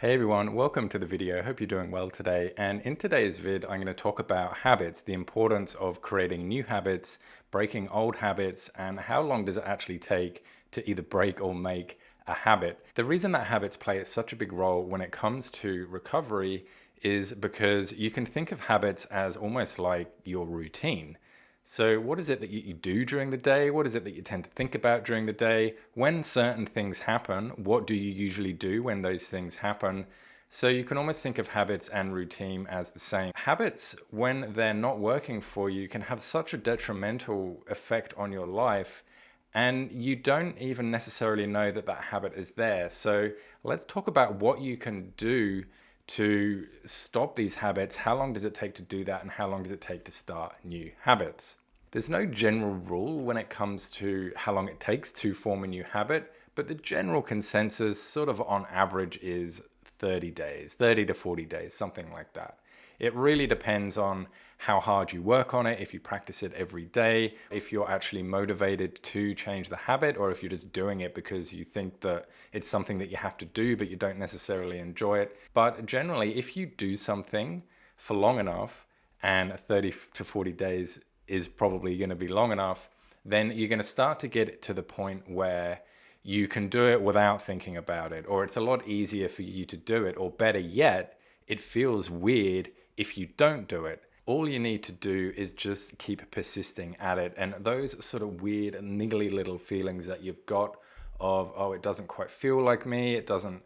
Hey everyone, welcome to the video. Hope you're doing well today. And in today's vid, I'm going to talk about habits, the importance of creating new habits, breaking old habits, and how long does it actually take to either break or make a habit. The reason that habits play such a big role when it comes to recovery is because you can think of habits as almost like your routine. So what is it that you do during the day? What is it that you tend to think about during the day? When certain things happen, what do you usually do when those things happen? So you can almost think of habits and routine as the same. Habits, when they're not working for you, can have such a detrimental effect on your life, and you don't even necessarily know that that habit is there. So let's talk about what you can do to stop these habits. How long does it take to do that, and how long does it take to start new habits? There's no general rule when it comes to how long it takes to form a new habit, but the general consensus sort of on average is 30 days, 30 to 40 days, something like that. It really depends on how hard you work on it, if you practice it every day, if you're actually motivated to change the habit, or if you're just doing it because you think that it's something that you have to do, but you don't necessarily enjoy it. But generally, if you do something for long enough, and 30 to 40 days is probably going to be long enough, then you're going to start to get it to the point where you can do it without thinking about it, or it's a lot easier for you to do it, or better yet, it feels weird if you don't do it. All you need to do is just keep persisting at it. And those sort of weird, niggly little feelings that you've got of, oh, it doesn't quite feel like me, it doesn't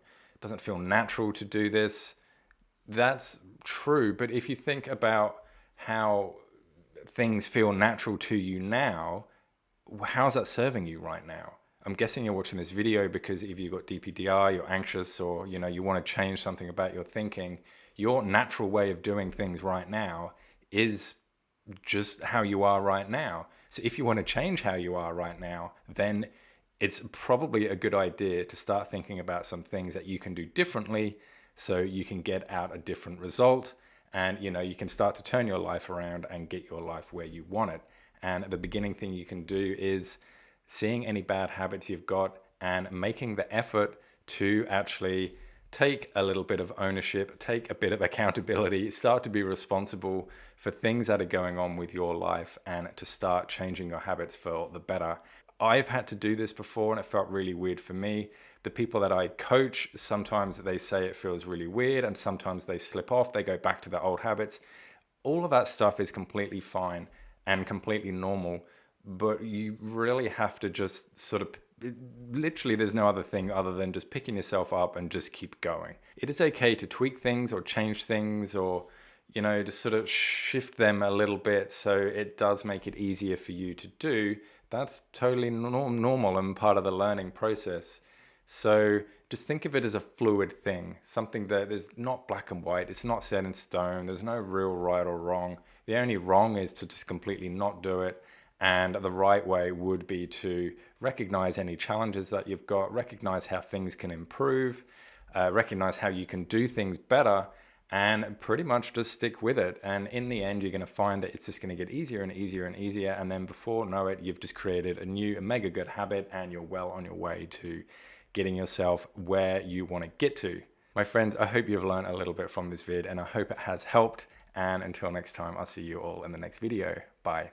feel natural to do this, that's true. But if you think about how things feel natural to you now, how's that serving you right now? I'm guessing you're watching this video because if you've got DPDR, you're anxious, or you want to change something about your thinking. Your natural way of doing things right now is just how you are right now. So if you want to change how you are right now, then it's probably a good idea to start thinking about some things that you can do differently so you can get out a different result, and you can start to turn your life around and get your life where you want it. And the beginning thing you can do is seeing any bad habits you've got and making the effort to actually take a little bit of ownership, take a bit of accountability, start to be responsible for things that are going on with your life, and to start changing your habits for the better. I've had to do this before and it felt really weird for me. The people that I coach, sometimes they say it feels really weird, and sometimes they slip off, they go back to their old habits. All of that stuff is completely fine and completely normal, but you really have to just sort of, literally there's no other thing other than just picking yourself up and just keep going. It is okay to tweak things or change things, or just sort of shift them a little bit so it does make it easier for you to do. That's totally normal and part of the learning process. So just think of it as a fluid thing, something that is not black and white, it's not set in stone, there's no real right or wrong. The only wrong is to just completely not do it. And the right way would be to recognize any challenges that you've got, recognize how things can improve, recognize how you can do things better, and pretty much just stick with it. And in the end, you're going to find that it's just going to get easier and easier and easier. And then before you know it, you've just created a mega good habit, and you're well on your way to getting yourself where you want to get to. My friends, I hope you've learned a little bit from this vid, and I hope it has helped. And until next time, I'll see you all in the next video. Bye.